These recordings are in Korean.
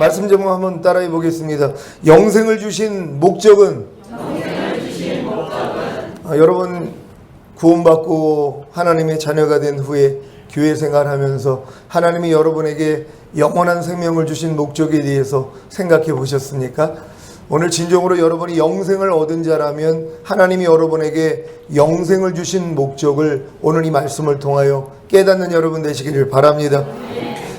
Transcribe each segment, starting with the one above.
말씀 제목 한번 따라해 보겠습니다. 영생을 주신 목적은? 여러분 구원받고 하나님의 자녀가 된 후에 교회 생활하면서 하나님이 여러분에게 영원한 생명을 주신 목적에 대해서 생각해 보셨습니까? 오늘 진정으로 여러분이 영생을 얻은 자라면 하나님이 여러분에게 영생을 주신 목적을 오늘 이 말씀을 통하여 깨닫는 여러분 되시기를 바랍니다.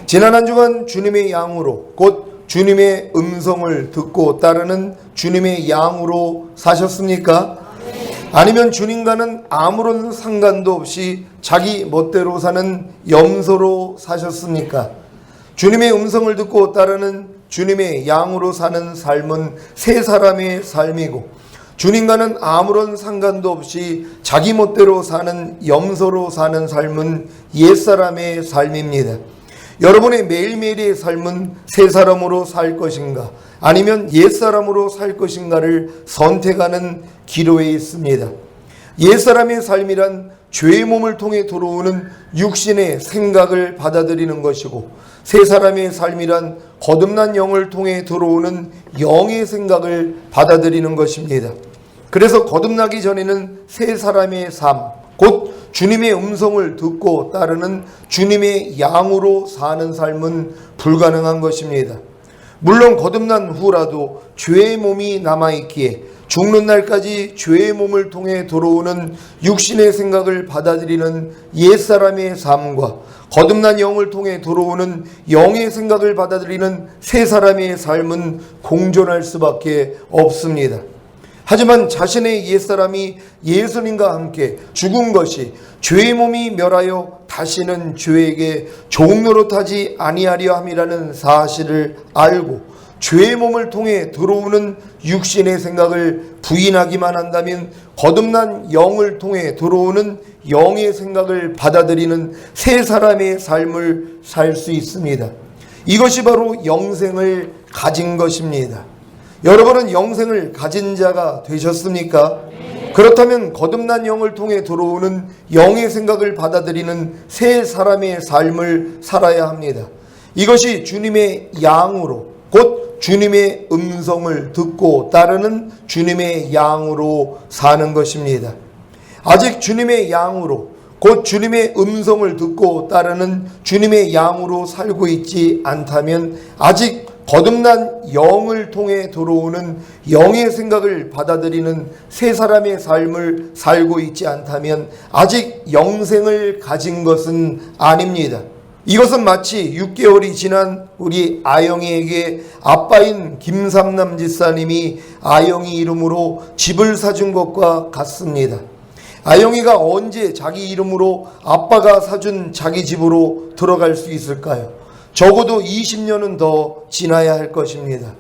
지난 한 주간 주님의 양으로 곧 주님의 음성을 듣고 따르는 주님의 양으로 사셨습니까? 아니면 주님과는 아무런 상관도 없이 자기 멋대로 사는 염소로 사셨습니까? 주님의 음성을 듣고 따르는 주님의 양으로 사는 삶은 새 사람의 삶이고, 주님과는 아무런 상관도 없이 자기 멋대로 사는 염소로 사는 삶은 옛사람의 삶입니다. 여러분의 매일매일의 삶은 새 사람으로 살 것인가 아니면 옛사람으로 살 것인가를 선택하는 기로에 있습니다. 옛사람의 삶이란 죄의 몸을 통해 들어오는 육신의 생각을 받아들이는 것이고, 새 사람의 삶이란 거듭난 영을 통해 들어오는 영의 생각을 받아들이는 것입니다. 그래서 거듭나기 전에는 새 사람의 삶, 곧 주님의 음성을 듣고 따르는 주님의 양으로 사는 삶은 불가능한 것입니다. 물론 거듭난 후라도 죄의 몸이 남아있기에 죽는 날까지 죄의 몸을 통해 들어오는 육신의 생각을 받아들이는 옛사람의 삶과 거듭난 영을 통해 들어오는 영의 생각을 받아들이는 새 사람의 삶은 공존할 수밖에 없습니다. 하지만 자신의 옛사람이 예수님과 함께 죽은 것이 죄의 몸이 멸하여 다시는 죄에게 종노릇하지 아니하려 함이라는 사실을 알고 죄의 몸을 통해 들어오는 육신의 생각을 부인하기만 한다면 거듭난 영을 통해 들어오는 영의 생각을 받아들이는 새 사람의 삶을 살 수 있습니다. 이것이 바로 영생을 가진 것입니다. 여러분은 영생을 가진 자가 되셨습니까? 그렇다면 거듭난 영을 통해 들어오는 영의 생각을 받아들이는 새 사람의 삶을 살아야 합니다. 이것이 주님의 양으로 곧 주님의 음성을 듣고 따르는 주님의 양으로 사는 것입니다. 아직 주님의 양으로 곧 주님의 음성을 듣고 따르는 주님의 양으로 살고 있지 않다면, 아직 거듭난 영을 통해 들어오는 영의 생각을 받아들이는 새 사람의 삶을 살고 있지 않다면 아직 영생을 가진 것은 아닙니다. 이것은 마치 6개월이 지난 우리 아영이에게 아빠인 김삼남 집사님이 아영이 이름으로 집을 사준 것과 같습니다. 아영이가 언제 자기 이름으로 아빠가 사준 자기 집으로 들어갈 수 있을까요? 적어도 20년은 더 지나야 할 것입니다.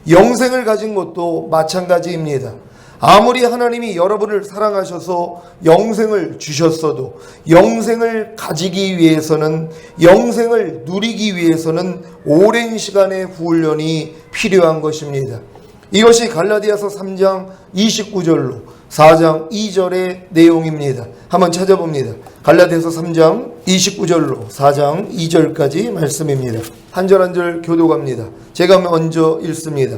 영생을 가진 것도 마찬가지입니다. 아무리 하나님이 여러분을 사랑하셔서 영생을 주셨어도 영생을 가지기 위해서는, 영생을 누리기 위해서는 오랜 시간의 훈련이 필요한 것입니다. 이것이 갈라디아서 3장 29절로 4장 2절의 내용입니다. 한번 찾아봅니다. 갈라디아서 3장 29절로 4장 2절까지 말씀입니다. 한 절 한 절 교독합니다. 제가 먼저 읽습니다.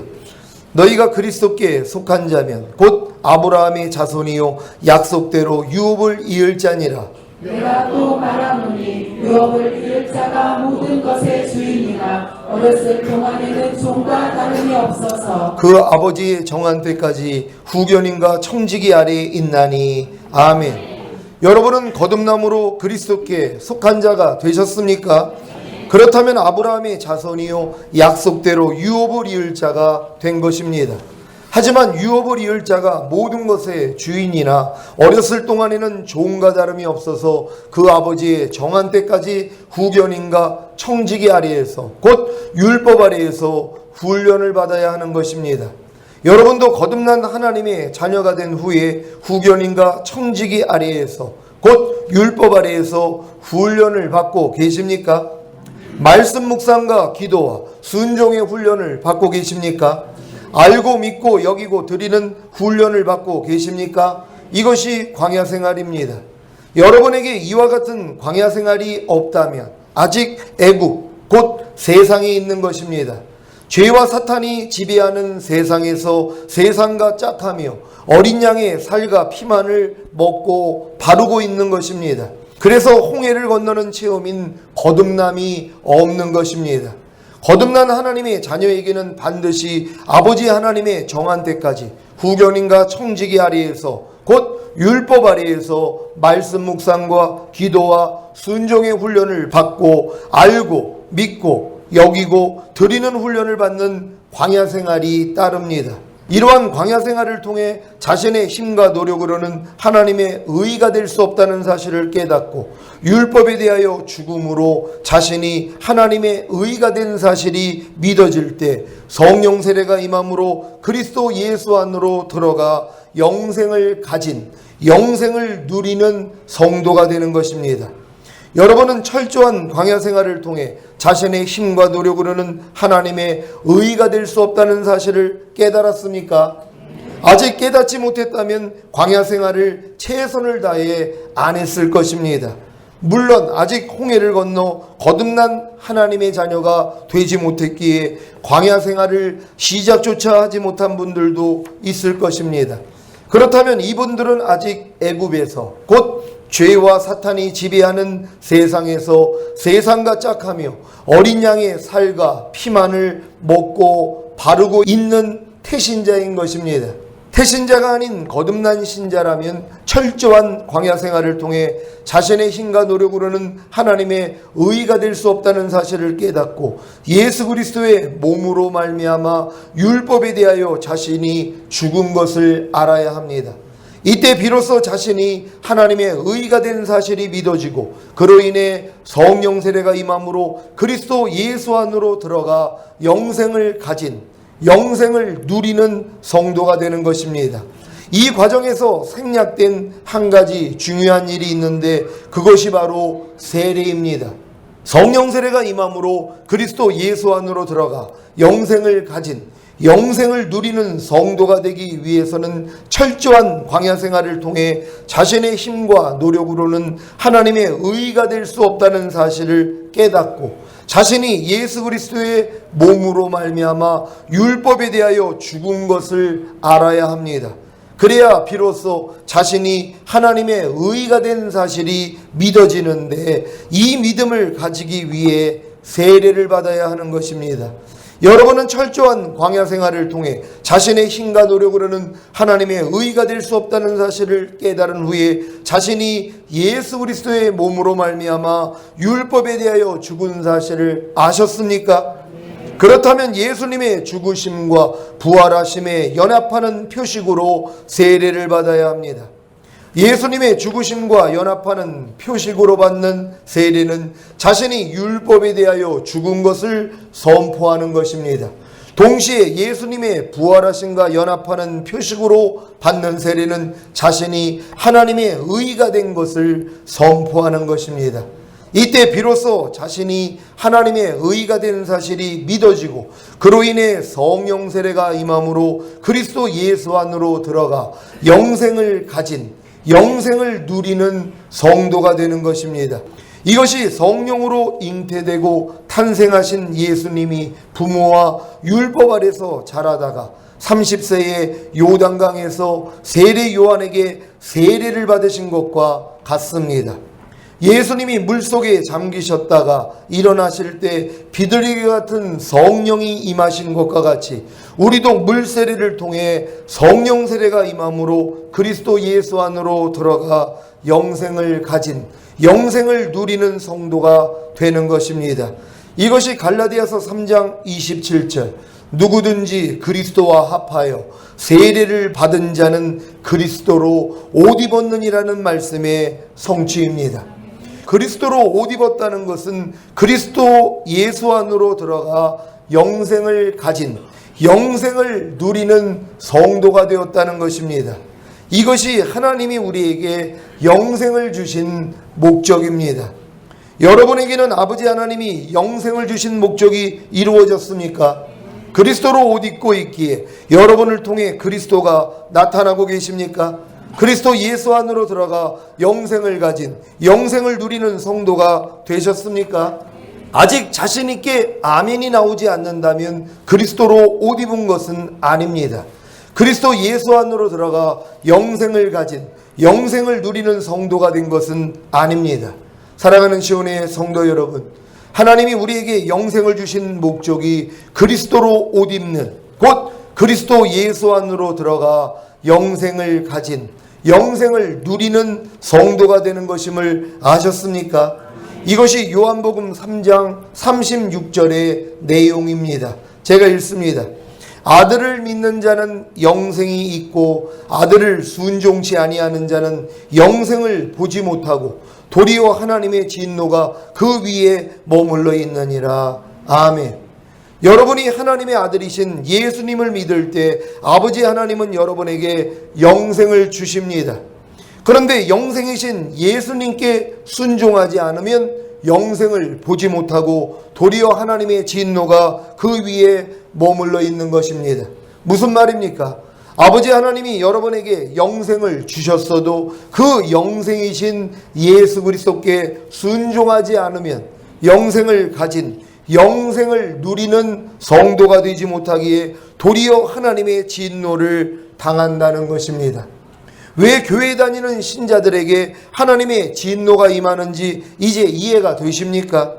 너희가 그리스도께 속한 자면 곧 아브라함의 자손이요 약속대로 유업을 이을 자니라. 내가 또 말하노니 유업을 이을 자가 모든 것의 주인이라. 어렸을 동안에는 종과 다름이 없어서 그 아버지의 정한 때까지 후견인과 청지기 아래에 있나니. 아멘. 여러분은 거듭남으로 그리스도께 속한 자가 되셨습니까? 그렇다면 아브라함의 자손이요 약속대로 유업을 이을 자가 된 것입니다. 하지만 유업을 이을 자가 모든 것의 주인이나 어렸을 동안에는 종과 다름이 없어서 그 아버지의 정한 때까지 후견인과 청지기 아래에서 곧 율법 아래에서 훈련을 받아야 하는 것입니다. 여러분도 거듭난 하나님의 자녀가 된 후에 후견인과 청지기 아래에서 곧 율법 아래에서 훈련을 받고 계십니까? 말씀 묵상과 기도와 순종의 훈련을 받고 계십니까? 알고 믿고 여기고 드리는 훈련을 받고 계십니까? 이것이 광야 생활입니다. 여러분에게 이와 같은 광야 생활이 없다면 아직 애국 곧 세상에 있는 것입니다. 죄와 사탄이 지배하는 세상에서 세상과 짝하며 어린 양의 살과 피만을 먹고 바르고 있는 것입니다. 그래서 홍해를 건너는 체험인 거듭남이 없는 것입니다. 거듭난 하나님의 자녀에게는 반드시 아버지 하나님의 정한 때까지 후견인과 청지기 아래에서 곧 율법 아래에서 말씀 묵상과 기도와 순종의 훈련을 받고 알고 믿고 여기고 드리는 훈련을 받는 광야 생활이 따릅니다. 이러한 광야 생활을 통해 자신의 힘과 노력으로는 하나님의 의가 될 수 없다는 사실을 깨닫고 율법에 대하여 죽음으로 자신이 하나님의 의가 된 사실이 믿어질 때 성령 세례가 임함으로 그리스도 예수 안으로 들어가 영생을 가진, 영생을 누리는 성도가 되는 것입니다. 여러분은 철저한 광야 생활을 통해 자신의 힘과 노력으로는 하나님의 의가 될 수 없다는 사실을 깨달았습니까? 아직 깨닫지 못했다면 광야 생활을 최선을 다해 안 했을 것입니다. 물론 아직 홍해를 건너 거듭난 하나님의 자녀가 되지 못했기에 광야 생활을 시작조차 하지 못한 분들도 있을 것입니다. 그렇다면 이분들은 아직 애굽에서 곧 죄와 사탄이 지배하는 세상에서 세상과 짝하며 어린 양의 살과 피만을 먹고 바르고 있는 태신자인 것입니다. 태신자가 아닌 거듭난 신자라면 철저한 광야 생활을 통해 자신의 힘과 노력으로는 하나님의 의가 될 수 없다는 사실을 깨닫고 예수 그리스도의 몸으로 말미암아 율법에 대하여 자신이 죽은 것을 알아야 합니다. 이때 비로소 자신이 하나님의 의가 된 사실이 믿어지고 그로 인해 성령 세례가 임함으로 그리스도 예수 안으로 들어가 영생을 가진, 영생을 누리는 성도가 되는 것입니다. 이 과정에서 생략된 한 가지 중요한 일이 있는데 그것이 바로 세례입니다. 성령 세례가 임함으로 그리스도 예수 안으로 들어가 영생을 가진, 영생을 누리는 성도가 되기 위해서는 철저한 광야 생활을 통해 자신의 힘과 노력으로는 하나님의 의가 될 수 없다는 사실을 깨닫고 자신이 예수 그리스도의 몸으로 말미암아 율법에 대하여 죽은 것을 알아야 합니다. 그래야 비로소 자신이 하나님의 의가 된 사실이 믿어지는데 이 믿음을 가지기 위해 세례를 받아야 하는 것입니다. 여러분은 철저한 광야 생활을 통해 자신의 힘과 노력으로는 하나님의 의가 될 수 없다는 사실을 깨달은 후에 자신이 예수 그리스도의 몸으로 말미암아 율법에 대하여 죽은 사실을 아셨습니까? 그렇다면 예수님의 죽으심과 부활하심에 연합하는 표식으로 세례를 받아야 합니다. 예수님의 죽으심과 연합하는 표식으로 받는 세례는 자신이 율법에 대하여 죽은 것을 선포하는 것입니다. 동시에 예수님의 부활하심과 연합하는 표식으로 받는 세례는 자신이 하나님의 의가 된 것을 선포하는 것입니다. 이때 비로소 자신이 하나님의 의가 된 사실이 믿어지고 그로 인해 성령 세례가 임함으로 그리스도 예수 안으로 들어가 영생을 가진, 영생을 누리는 성도가 되는 것입니다. 이것이 성령으로 잉태되고 탄생하신 예수님이 부모와 율법 아래서 자라다가 30세에 요단강에서 세례 요한에게 세례를 받으신 것과 같습니다. 예수님이 물속에 잠기셨다가 일어나실 때 비둘기 같은 성령이 임하신 것과 같이 우리도 물세례를 통해 성령 세례가 임함으로 그리스도 예수 안으로 들어가 영생을 가진, 영생을 누리는 성도가 되는 것입니다. 이것이 갈라디아서 3장 27절 누구든지 그리스도와 합하여 세례를 받은 자는 그리스도로 옷 입었느니라는 말씀의 성취입니다. 그리스도로 옷 입었다는 것은 그리스도 예수 안으로 들어가 영생을 가진, 영생을 누리는 성도가 되었다는 것입니다. 이것이 하나님이 우리에게 영생을 주신 목적입니다. 여러분에게는 아버지 하나님이 영생을 주신 목적이 이루어졌습니까? 그리스도로 옷 입고 있기에 여러분을 통해 그리스도가 나타나고 계십니까? 그리스도 예수 안으로 들어가 영생을 가진, 영생을 누리는 성도가 되셨습니까? 아직 자신 있게 아멘이 나오지 않는다면 그리스도로 옷 입은 것은 아닙니다. 그리스도 예수 안으로 들어가 영생을 가진, 영생을 누리는 성도가 된 것은 아닙니다. 사랑하는 시온의 성도 여러분, 하나님이 우리에게 영생을 주신 목적이 그리스도로 옷 입는, 곧 그리스도 예수 안으로 들어가 영생을 가진, 영생을 누리는 성도가 되는 것임을 아셨습니까? 이것이 요한복음 3장 36절의 내용입니다. 제가 읽습니다. 아들을 믿는 자는 영생이 있고 아들을 순종치 아니하는 자는 영생을 보지 못하고 도리어 하나님의 진노가 그 위에 머물러 있느니라. 아멘. 여러분이 하나님의 아들이신 예수님을 믿을 때 아버지 하나님은 여러분에게 영생을 주십니다. 그런데 영생이신 예수님께 순종하지 않으면 영생을 보지 못하고 도리어 하나님의 진노가 그 위에 머물러 있는 것입니다. 무슨 말입니까? 아버지 하나님이 여러분에게 영생을 주셨어도 그 영생이신 예수 그리스도께 순종하지 않으면 영생을 가진, 영생을 누리는 성도가 되지 못하기에 도리어 하나님의 진노를 당한다는 것입니다. 왜 교회 다니는 신자들에게 하나님의 진노가 임하는지 이제 이해가 되십니까?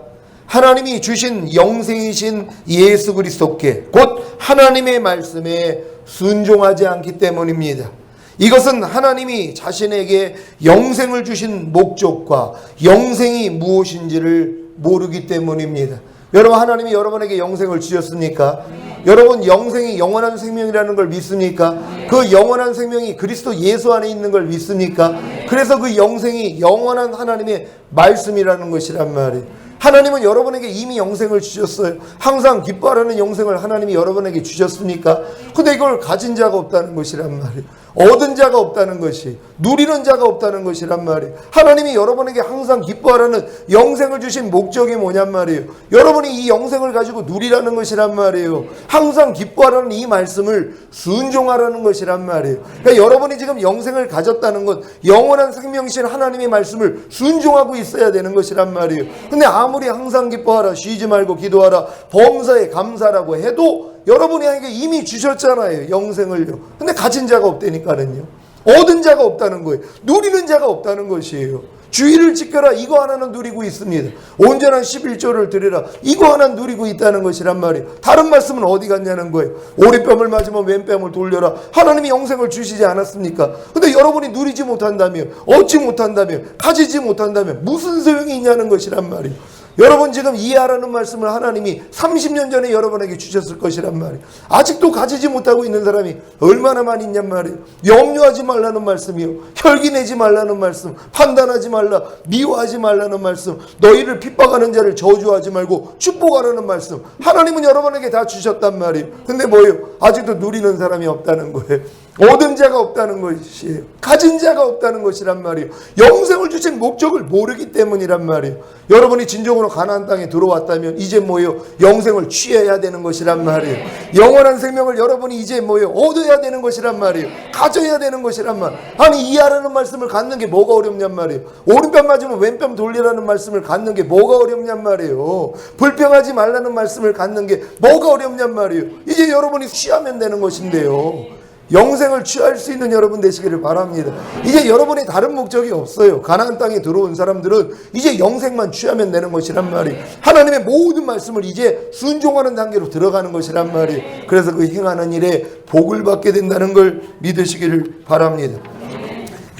하나님이 주신 영생이신 예수 그리스도께, 곧 하나님의 말씀에 순종하지 않기 때문입니다. 이것은 하나님이 자신에게 영생을 주신 목적과 영생이 무엇인지를 모르기 때문입니다. 여러분, 하나님이 여러분에게 영생을 주셨습니까? 여러분, 영생이 영원한 생명이라는 걸 믿습니까? 그 영원한 생명이 그리스도 예수 안에 있는 걸 믿습니까? 그래서 그 영생이 영원한 하나님의 말씀이라는 것이란 말이에요. 하나님은 여러분에게 이미 영생을 주셨어요. 항상 기뻐하라는 영생을 하나님이 여러분에게 주셨습니까? 근데 이걸 가진 자가 없다는 것이란 말이에요. 얻은 자가 없다는 것이, 누리는 자가 없다는 것이란 말이에요. 하나님이 여러분에게 항상 기뻐하라는 영생을 주신 목적이 뭐냔 말이에요. 여러분이 이 영생을 가지고 누리라는 것이란 말이에요. 항상 기뻐하라는 이 말씀을 순종하라는 것이란 말이에요. 그러니까 여러분이 지금 영생을 가졌다는 것, 영원한 생명이신 하나님의 말씀을 순종하고 있어야 되는 것이란 말이에요. 근데 아무리 항상 기뻐하라, 쉬지 말고 기도하라, 범사에 감사라고 해도 여러분에게 이미 주셨잖아요, 영생을요. 근데 가진 자가 없다니까는요. 얻은 자가 없다는 거예요. 누리는 자가 없다는 것이에요. 주의를 지켜라, 이거 하나는 누리고 있습니다. 온전한 11조를 드리라, 이거 하나 누리고 있다는 것이란 말이에요. 다른 말씀은 어디 갔냐는 거예요. 오리뺨을 맞으면 왼뺨을 돌려라. 하나님이 영생을 주시지 않았습니까? 근데 여러분이 누리지 못한다면, 얻지 못한다면, 가지지 못한다면 무슨 소용이 있냐는 것이란 말이에요. 여러분, 지금 이해하라는 말씀을 하나님이 30년 전에 여러분에게 주셨을 것이란 말이에요. 아직도 가지지 못하고 있는 사람이 얼마나 많이 있냔 말이에요. 염려하지 말라는 말씀이요, 혈기내지 말라는 말씀, 판단하지 말라, 미워하지 말라는 말씀, 너희를 핍박하는 자를 저주하지 말고 축복하라는 말씀, 하나님은 여러분에게 다 주셨단 말이에요. 근데 뭐예요? 아직도 누리는 사람이 없다는 거예요. 얻은 자가 없다는 것이에요. 가진 자가 없다는 것이란 말이에요. 영생을 주신 목적을 모르기 때문이란 말이에요. 여러분이 진정으로 가나안 땅에 들어왔다면 이제 뭐예요? 영생을 취해야 되는 것이란 말이에요. 영원한 생명을 여러분이 이제 뭐예요? 얻어야 되는 것이란 말이에요. 가져야 되는 것이란 말. 아니, 이해하라는 말씀을 갖는 게 뭐가 어렵냔 말이에요. 오른뺨 맞으면 왼뺨 돌리라는 말씀을 갖는 게 뭐가 어렵냔 말이에요. 불평하지 말라는 말씀을 갖는 게 뭐가 어렵냔 말이에요. 이제 여러분이 취하면 되는 것인데요. 영생을 취할 수 있는 여러분 되시기를 바랍니다. 이제 여러분이 다른 목적이 없어요. 가나안 땅에 들어온 사람들은 이제 영생만 취하면 되는 것이란 말이에요. 하나님의 모든 말씀을 이제 순종하는 단계로 들어가는 것이란 말이에요. 그래서 그 행하는 일에 복을 받게 된다는 걸 믿으시기를 바랍니다.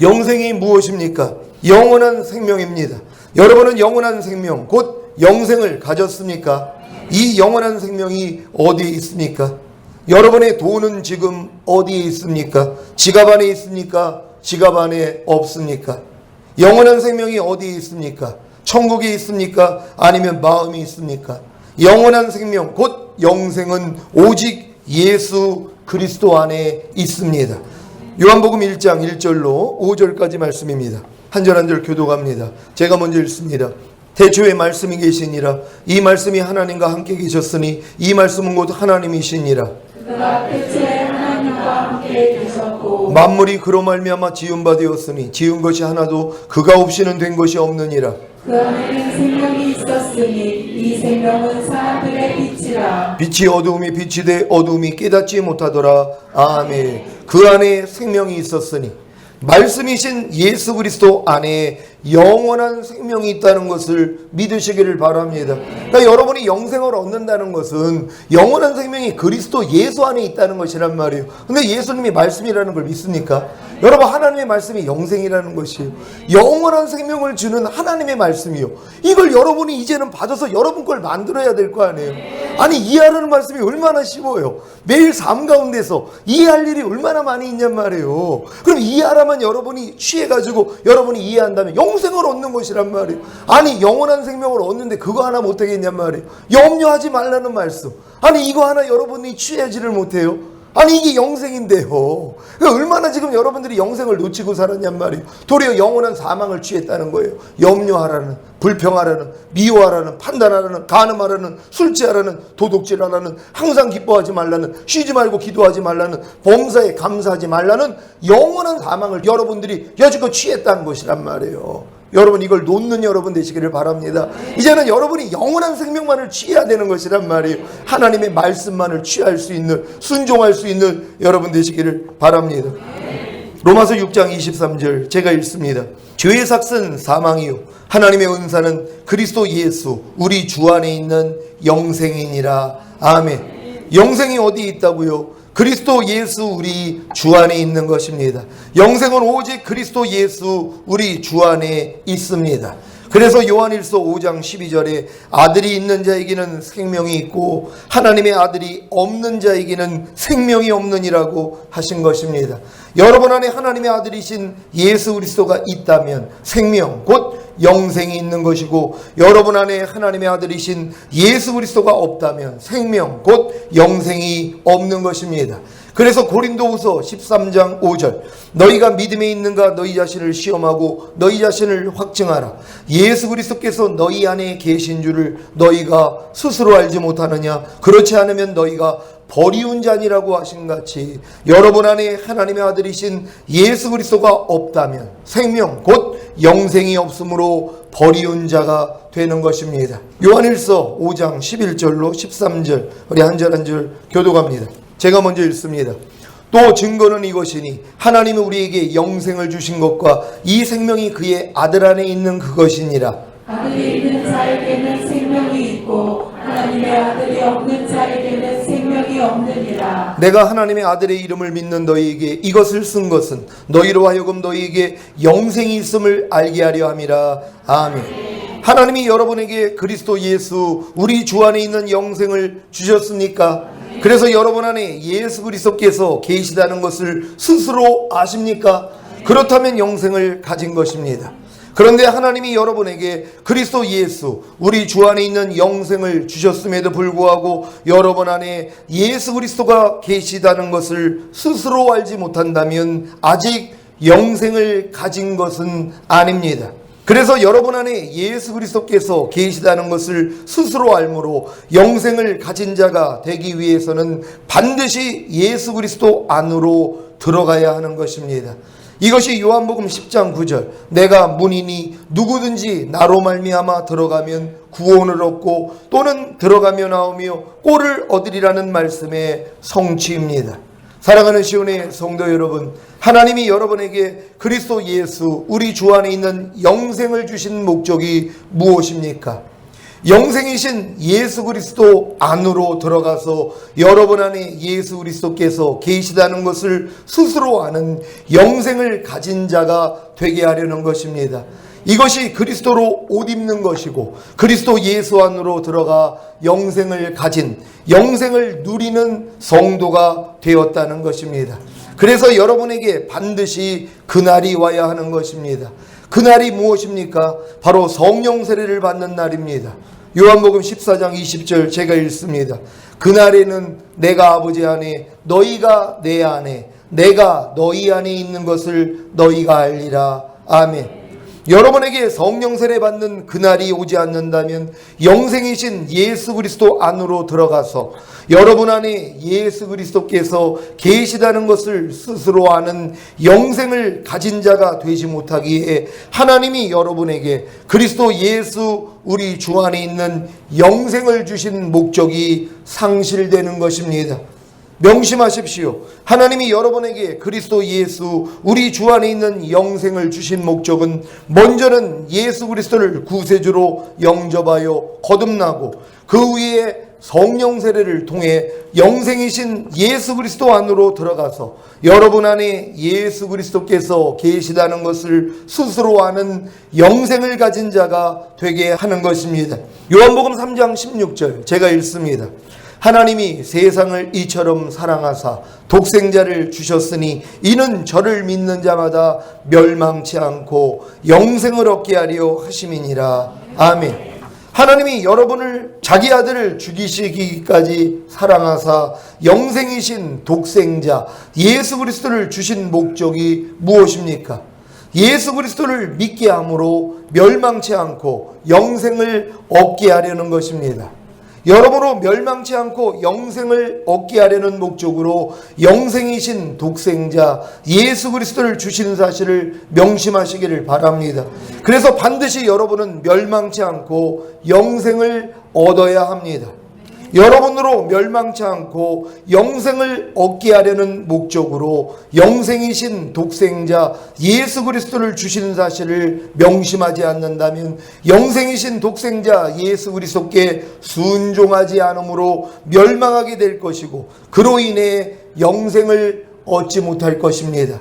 영생이 무엇입니까? 영원한 생명입니다. 여러분은 영원한 생명, 곧 영생을 가졌습니까? 이 영원한 생명이 어디에 있습니까? 여러분의 돈은 지금 어디에 있습니까? 지갑 안에 있습니까? 지갑 안에 없습니까? 영원한 생명이 어디에 있습니까? 천국에 있습니까? 아니면 마음에 있습니까? 영원한 생명, 곧 영생은 오직 예수 그리스도 안에 있습니다. 요한복음 1장 1절로 5절까지 말씀입니다. 한 절 한 절 교독합니다. 제가 먼저 읽습니다. 태초에 말씀이 계시니라. 이 말씀이 하나님과 함께 계셨으니 이 말씀은 곧 하나님이시니라. 그가 태초에 하나님과 함께 계셨고 만물이 그로 말미암아 지은 바 되었으니 지은 것이 하나도 그가 없이는 된 것이 없느니라. 그 안에는 생명이 있었으니 이 이 생명은 사람들의 빛이라. 빛이 어두움이 빛이 돼 어두움이 깨닫지 못하더라. 아멘. 그 안에 생명이 있었으니 말씀이신 예수 그리스도 안에 영원한 생명이 있다는 것을 믿으시기를 바랍니다. 그러니까 여러분이 영생을 얻는다는 것은 영원한 생명이 그리스도 예수 안에 있다는 것이란 말이에요. 근데 예수님이 말씀이라는 걸 믿습니까? 여러분, 하나님의 말씀이 영생이라는 것이에요. 영원한 생명을 주는 하나님의 말씀이요. 이걸 여러분이 이제는 받아서 여러분 걸 만들어야 될 거 아니에요. 아니, 이해하는 말씀이 얼마나 쉬워요. 매일 삶 가운데서 이해할 일이 얼마나 많이 있냔 말이에요. 그럼 이해하라면 여러분이 취해가지고 여러분이 이해한다면 영생을 얻는 것이란 말이에요. 아니, 영원한 생명을 얻는데 그거 하나 못하겠냔 말이에요. 염려하지 말라는 말씀. 아니, 이거 하나 여러분이 취하지를 못해요. 아니, 이게 영생인데요. 얼마나 지금 여러분들이 영생을 놓치고 살았냔 말이에요. 도리어 영원한 사망을 취했다는 거예요. 염려하라는, 불평하라는, 미워하라는, 판단하라는, 간음하라는, 술 취하라는, 도둑질하라는, 항상 기뻐하지 말라는, 쉬지 말고 기도하지 말라는, 범사에 감사하지 말라는 영원한 사망을 여러분들이 여지껏 취했다는 것이란 말이에요. 여러분, 이걸 놓는 여러분 되시기를 바랍니다. 이제는 여러분이 영원한 생명만을 취해야 되는 것이란 말이에요. 하나님의 말씀만을 취할 수 있는, 순종할 수 있는 여러분 되시기를 바랍니다. 로마서 6장 23절 제가 읽습니다. 죄의 삭은 사망이요 하나님의 은사는 그리스도 예수 우리 주 안에 있는 영생이니라. 아멘. 영생이 어디 있다고요? 그리스도 예수 우리 주 안에 있는 것입니다. 영생은 오직 그리스도 예수 우리 주 안에 있습니다. 그래서 요한일서 5장 12절에 아들이 있는 자에게는 생명이 있고 하나님의 아들이 없는 자에게는 생명이 없느니라고 하신 것입니다. 여러분 안에 하나님의 아들이신 예수 그리스도가 있다면 생명 곧 영생이 있는 것이고, 여러분 안에 하나님의 아들이신 예수 그리스도가 없다면 생명 곧 영생이 없는 것입니다. 그래서 고린도후서 13장 5절 너희가 믿음에 있는가 너희 자신을 시험하고 너희 자신을 확증하라. 예수 그리스도께서 너희 안에 계신 줄을 너희가 스스로 알지 못하느냐. 그렇지 않으면 너희가 버리운 자니라고 하신 같이 여러분 안에 하나님의 아들이신 예수 그리스도가 없다면 생명 곧 영생이 없으므로 버리운 자가 되는 것입니다. 요한일서 5장 11절로 13절 우리 한 절 한 절 교독합니다. 제가 먼저 읽습니다. 또 증거는 이것이니 하나님은 우리에게 영생을 주신 것과 이 생명이 그의 아들 안에 있는 그것이니라. 아들이 있는 자에게는 생명이 있고 하나님의 아들이 없는 자에게는 생명이 없느니라. 내가 하나님의 아들의 이름을 믿는 너희에게 이것을 쓴 것은 너희로 하여금 너희에게 영생이 있음을 알게 하려 함이라. 아멘. 하나님이 여러분에게 그리스도 예수 우리 주 안에 있는 영생을 주셨습니까? 그래서 여러분 안에 예수 그리스도께서 계시다는 것을 스스로 아십니까? 그렇다면 영생을 가진 것입니다. 그런데 하나님이 여러분에게 그리스도 예수 우리 주 안에 있는 영생을 주셨음에도 불구하고 여러분 안에 예수 그리스도가 계시다는 것을 스스로 알지 못한다면 아직 영생을 가진 것은 아닙니다. 그래서 여러분 안에 예수 그리스도께서 계시다는 것을 스스로 알므로 영생을 가진 자가 되기 위해서는 반드시 예수 그리스도 안으로 들어가야 하는 것입니다. 이것이 요한복음 10장 9절 내가 문이니 누구든지 나로 말미암아 들어가면 구원을 얻고 또는 들어가며 나오며 꼴을 얻으리라는 말씀의 성취입니다. 사랑하는 시온의 성도 여러분, 하나님이 여러분에게 그리스도 예수 우리 주 안에 있는 영생을 주신 목적이 무엇입니까? 영생이신 예수 그리스도 안으로 들어가서 여러분 안에 예수 그리스도께서 계시다는 것을 스스로 아는 영생을 가진 자가 되게 하려는 것입니다. 이것이 그리스도로 옷 입는 것이고 그리스도 예수 안으로 들어가 영생을 가진 영생을 누리는 성도가 되었다는 것입니다. 그래서 여러분에게 반드시 그날이 와야 하는 것입니다. 그날이 무엇입니까? 바로 성령 세례를 받는 날입니다. 요한복음 14장 20절 제가 읽습니다. 그날에는 내가 아버지 안에 너희가 내 안에 내가 너희 안에 있는 것을 너희가 알리라. 아멘. 여러분에게 성령 세례 받는 그날이 오지 않는다면 영생이신 예수 그리스도 안으로 들어가서 여러분 안에 예수 그리스도께서 계시다는 것을 스스로 아는 영생을 가진 자가 되지 못하기에 하나님이 여러분에게 그리스도 예수 우리 주 안에 있는 영생을 주신 목적이 상실되는 것입니다. 명심하십시오. 하나님이 여러분에게 그리스도 예수 우리 주 안에 있는 영생을 주신 목적은 먼저는 예수 그리스도를 구세주로 영접하여 거듭나고 그 위에 성령 세례를 통해 영생이신 예수 그리스도 안으로 들어가서 여러분 안에 예수 그리스도께서 계시다는 것을 스스로 아는 영생을 가진 자가 되게 하는 것입니다. 요한복음 3장 16절 제가 읽습니다. 하나님이 세상을 이처럼 사랑하사 독생자를 주셨으니 이는 저를 믿는 자마다 멸망치 않고 영생을 얻게 하려 하심이니라. 아멘. 하나님이 여러분을 자기 아들을 죽이시기까지 사랑하사 영생이신 독생자 예수 그리스도를 주신 목적이 무엇입니까? 예수 그리스도를 믿게 함으로 멸망치 않고 영생을 얻게 하려는 것입니다. 여러분으로 멸망치 않고 영생을 얻게 하려는 목적으로 영생이신 독생자 예수 그리스도를 주시는 사실을 명심하시기를 바랍니다. 그래서 반드시 여러분은 멸망치 않고 영생을 얻어야 합니다. 여러분으로 멸망치 않고 영생을 얻게 하려는 목적으로 영생이신 독생자 예수 그리스도를 주시는 사실을 명심하지 않는다면 영생이신 독생자 예수 그리스도께 순종하지 않으므로 멸망하게 될 것이고 그로 인해 영생을 얻지 못할 것입니다.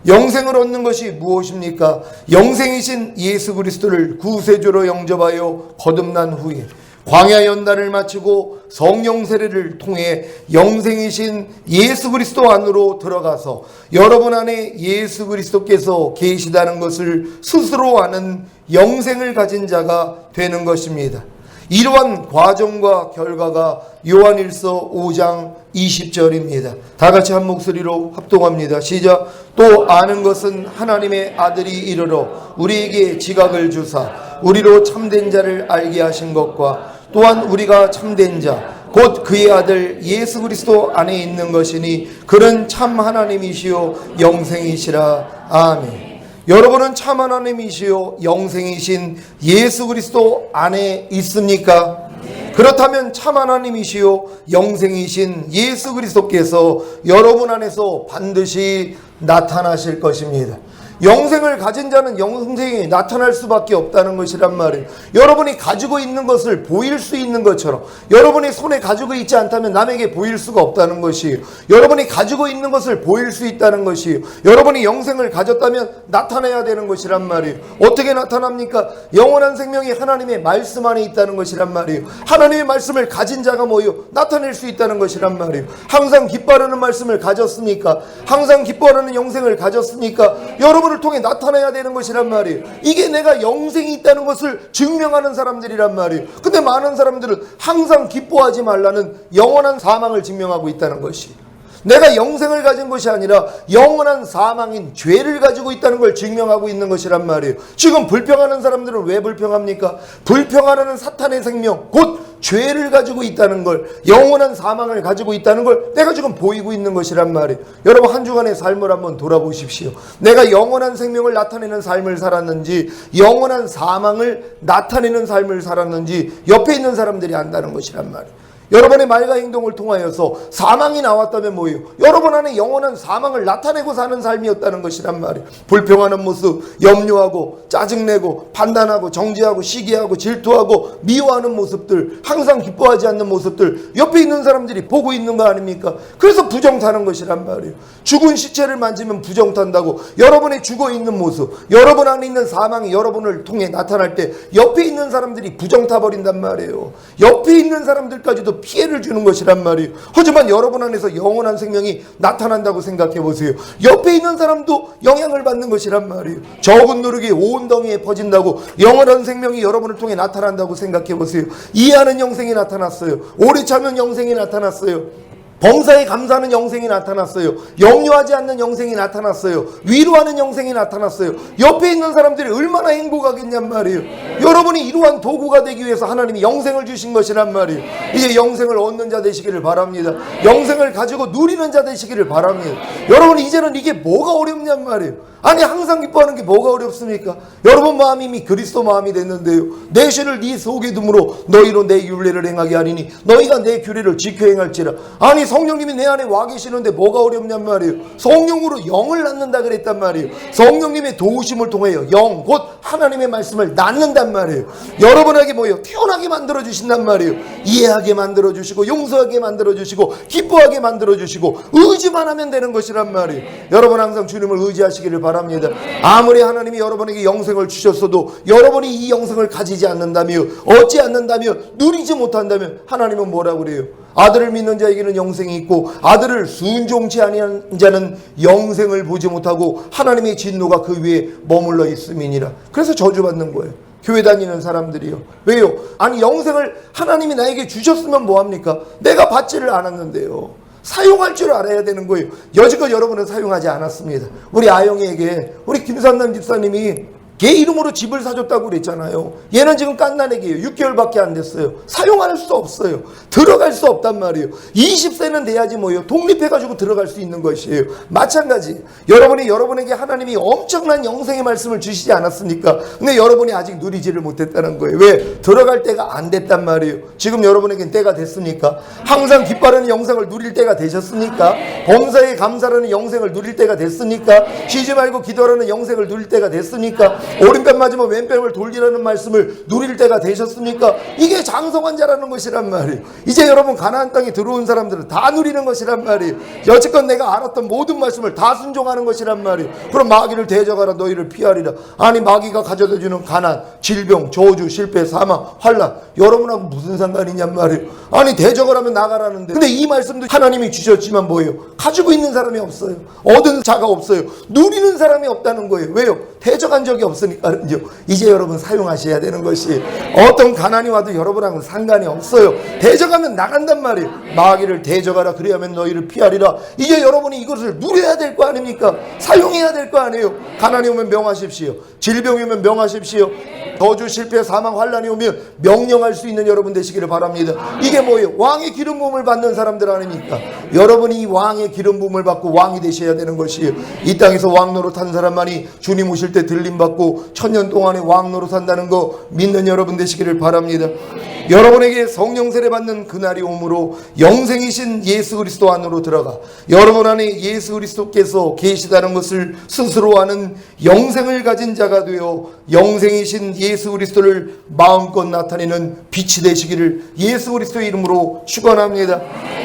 영생을 얻는 것이 무엇입니까? 영생이신 예수 그리스도를 구세주로 영접하여 거듭난 후에 광야 연단을 마치고 성령 세례를 통해 영생이신 예수 그리스도 안으로 들어가서 여러분 안에 예수 그리스도께서 계시다는 것을 스스로 아는 영생을 가진 자가 되는 것입니다. 이러한 과정과 결과가 요한일서 5장 20절입니다. 다 같이 한 목소리로 합동합니다. 시작. 또 아는 것은 하나님의 아들이 이르러 우리에게 지각을 주사 우리로 참된 자를 알게 하신 것과 또한 우리가 참된 자 곧 그의 아들 예수 그리스도 안에 있는 것이니 그는 참 하나님이시요 영생이시라. 아멘. 여러분은 참 하나님이시요 영생이신 예수 그리스도 안에 있습니까? 그렇다면 참 하나님이시요 영생이신 예수 그리스도께서 여러분 안에서 반드시 나타나실 것입니다. 영생을 가진 자는 영생이 나타날 수밖에 없다는 것이란 말이에요. 여러분이 가지고 있는 것을 보일 수 있는 것처럼 여러분이 손에 가지고 있지 않다면 남에게 보일 수가 없다는 것이에요. 여러분이 가지고 있는 것을 보일 수 있다는 것이에요. 여러분이 영생을 가졌다면 나타내야 되는 것이란 말이에요. 어떻게 나타납니까? 영원한 생명이 하나님의 말씀 안에 있다는 것이란 말이에요. 하나님의 말씀을 가진 자가 뭐예요? 나타낼 수 있다는 것이란 말이에요. 항상 기뻐하는 말씀을 가졌습니까? 항상 기뻐하는 영생을 가졌습니까? 여러분을 통해 나타나야 되는 것이란 말이에요. 이게 내가 영생이 있다는 것을 증명하는 사람들이란 말이에요. 근데 많은 사람들은 항상 기뻐하지 말라는 영원한 사망을 증명하고 있다는 것이에요. 내가 영생을 가진 것이 아니라 영원한 사망인 죄를 가지고 있다는 걸 증명하고 있는 것이란 말이에요. 지금 불평하는 사람들은 왜 불평합니까? 불평하는 사탄의 생명, 곧 죄를 가지고 있다는 걸, 영원한 사망을 가지고 있다는 걸 내가 지금 보이고 있는 것이란 말이에요. 여러분 한 주간의 삶을 한번 돌아보십시오. 내가 영원한 생명을 나타내는 삶을 살았는지 영원한 사망을 나타내는 삶을 살았는지 옆에 있는 사람들이 안다는 것이란 말이에요. 여러분의 말과 행동을 통하여서 사망이 나왔다면 뭐예요? 여러분 안에 영원한 사망을 나타내고 사는 삶이었다는 것이란 말이에요. 불평하는 모습, 염려하고 짜증내고 판단하고 정죄하고 시기하고 질투하고 미워하는 모습들, 항상 기뻐하지 않는 모습들 옆에 있는 사람들이 보고 있는 거 아닙니까? 그래서 부정타는 것이란 말이에요. 죽은 시체를 만지면 부정탄다고 여러분의 죽어있는 모습, 여러분 안에 있는 사망이 여러분을 통해 나타날 때 옆에 있는 사람들이 부정타버린단 말이에요. 옆에 있는 사람들까지도 피해를 주는 것이란 말이에요. 하지만 여러분 안에서 영원한 생명이 나타난다고 생각해 보세요. 옆에 있는 사람도 영향을 받는 것이란 말이에요. 적은 누룩이 온 덩이에 퍼진다고 영원한 생명이 여러분을 통해 나타난다고 생각해 보세요. 이해하는 영생이 나타났어요. 오래 차면 영생이 나타났어요. 범사에 감사하는 영생이 나타났어요. 염려하지 않는 영생이 나타났어요. 위로하는 영생이 나타났어요. 옆에 있는 사람들이 얼마나 행복하겠냔 말이에요. 여러분이 이러한 도구가 되기 위해서 하나님이 영생을 주신 것이란 말이에요. 이제 영생을 얻는 자 되시기를 바랍니다. 영생을 가지고 누리는 자 되시기를 바랍니다. 여러분, 이제는 이게 뭐가 어렵냔 말이에요. 아니, 항상 기뻐하는 게 뭐가 어렵습니까? 여러분 마음이 이미 그리스도 마음이 됐는데요. 내 죄를 네 속에 둠으로 너희로 내 율례를 행하게 하리니 너희가 내 규례를 지켜 행할지라. 아니, 성령님이 내 안에 와 계시는데 뭐가 어렵냔 말이에요. 성령으로 영을 낳는다 그랬단 말이에요. 성령님의 도우심을 통하여 영, 곧 하나님의 말씀을 낳는단 말이에요. 여러분에게 뭐예요? 태어나게 만들어 주신단 말이에요. 이해하게 만들어 주시고 용서하게 만들어 주시고 기뻐하게 만들어 주시고 의지만 하면 되는 것이란 말이에요. 여러분 항상 주님을 의지하시기를 바랍니다. 아무리 하나님이 여러분에게 영생을 주셨어도 여러분이 이 영생을 가지지 않는다면, 얻지 않는다면, 누리지 못한다면 하나님은 뭐라고 그래요? 아들을 믿는 자에게는 영생이 있고 아들을 순종치 아니한 자는 영생을 보지 못하고 하나님의 진노가 그 위에 머물러 있음이니라. 그래서 저주받는 거예요. 교회 다니는 사람들이요. 왜요? 아니, 영생을 하나님이 나에게 주셨으면 뭐합니까? 내가 받지를 않았는데요. 사용할 줄 알아야 되는 거예요. 여지껏 여러분은 사용하지 않았습니다. 우리 아영이에게 우리 김삼남 집사님이 걔 이름으로 집을 사줬다고 그랬잖아요. 얘는 지금 깐난애기예요. 6개월밖에 안 됐어요. 사용할 수 없어요. 들어갈 수 없단 말이에요. 20세는 돼야지 뭐예요. 독립해가지고 들어갈 수 있는 것이에요. 마찬가지. 여러분에게 하나님이 엄청난 영생의 말씀을 주시지 않았습니까? 근데 여러분이 아직 누리지를 못했다는 거예요. 왜? 들어갈 때가 안 됐단 말이에요. 지금 여러분에겐 때가 됐습니까? 항상 기뻐하는 영생을 누릴 때가 되셨습니까? 범사에 감사하는 영생을 누릴 때가 됐습니까? 쉬지 말고 기도하는 영생을 누릴 때가 됐습니까? 오른편 맞으면 왼편을 돌리라는 말씀을 누릴 때가 되셨습니까? 이게 장성한 자라는 것이란 말이에요. 이제 여러분 가나안 땅에 들어온 사람들은 다 누리는 것이란 말이에요. 여지껏 내가 알았던 모든 말씀을 다 순종하는 것이란 말이에요. 그럼 마귀를 대적하라, 너희를 피하리라. 아니, 마귀가 가져다주는 가난, 질병, 저주, 실패, 사망, 환난, 여러분하고 무슨 상관이냔 말이에요. 아니, 대적을 하면 나가라는데. 근데 이 말씀도 하나님이 주셨지만 뭐예요? 가지고 있는 사람이 없어요. 얻은 자가 없어요. 누리는 사람이 없다는 거예요. 왜요? 대적한 적이 없으니까요. 이제 여러분 사용하셔야 되는 것이, 어떤 가난이 와도 여러분하고는 상관이 없어요. 대적하면 나간단 말이에요. 마귀를 대적하라, 그리하면 너희를 피하리라. 이제 여러분이 이것을 누려야 될 거 아닙니까? 사용해야 될 거 아니에요. 가난이 오면 명하십시오. 질병이 오면 명하십시오. 저주, 실패, 사망, 환란이 오면 명령할 수 있는 여러분 되시기를 바랍니다. 이게 뭐예요? 왕의 기름 부음을 받는 사람들 아닙니까? 여러분이 이 왕의 기름 부음을 받고 왕이 되셔야 되는 것이에요. 이 땅에서 왕 노릇한 사람만이 주님 오실 때 들림 받고 천년 동안에 왕 노릇한다는 거 믿는 여러분 되시기를 바랍니다. 여러분에게 성령 세례 받는 그날이 오므로 영생이신 예수 그리스도 안으로 들어가 여러분 안에 예수 그리스도께서 계시다는 것을 스스로 아는 영생을 가진 자가 되어 영생이신 예수 그리스도를 마음껏 나타내는 빛이 되시기를 예수 그리스도의 이름으로 축원합니다.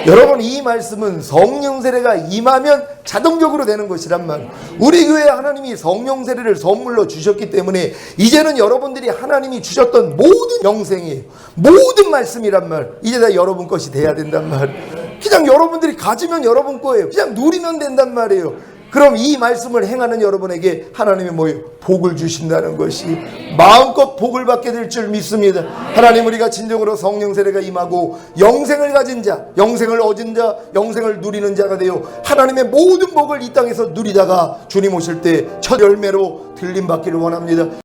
여러분, 이 말씀은 성령 세례가 임하면 자동적으로 되는 것이란 말. 우리 교회에 하나님이 성령 세례를 선물로 주셨기 때문에 이제는 여러분들이 하나님이 주셨던 모든 영생이에요. 모든 말씀이란 말. 이제 다 여러분 것이 돼야 된단 말. 그냥 여러분들이 가지면 여러분 거예요. 그냥 누리면 된단 말이에요. 그럼 이 말씀을 행하는 여러분에게 하나님이 뭐예요? 복을 주신다는 것이, 마음껏 복을 받게 될 줄 믿습니다. 하나님, 우리가 진정으로 성령 세례가 임하고 영생을 가진 자, 영생을 얻은 자, 영생을 누리는 자가 되어 하나님의 모든 복을 이 땅에서 누리다가 주님 오실 때 첫 열매로 들림 받기를 원합니다.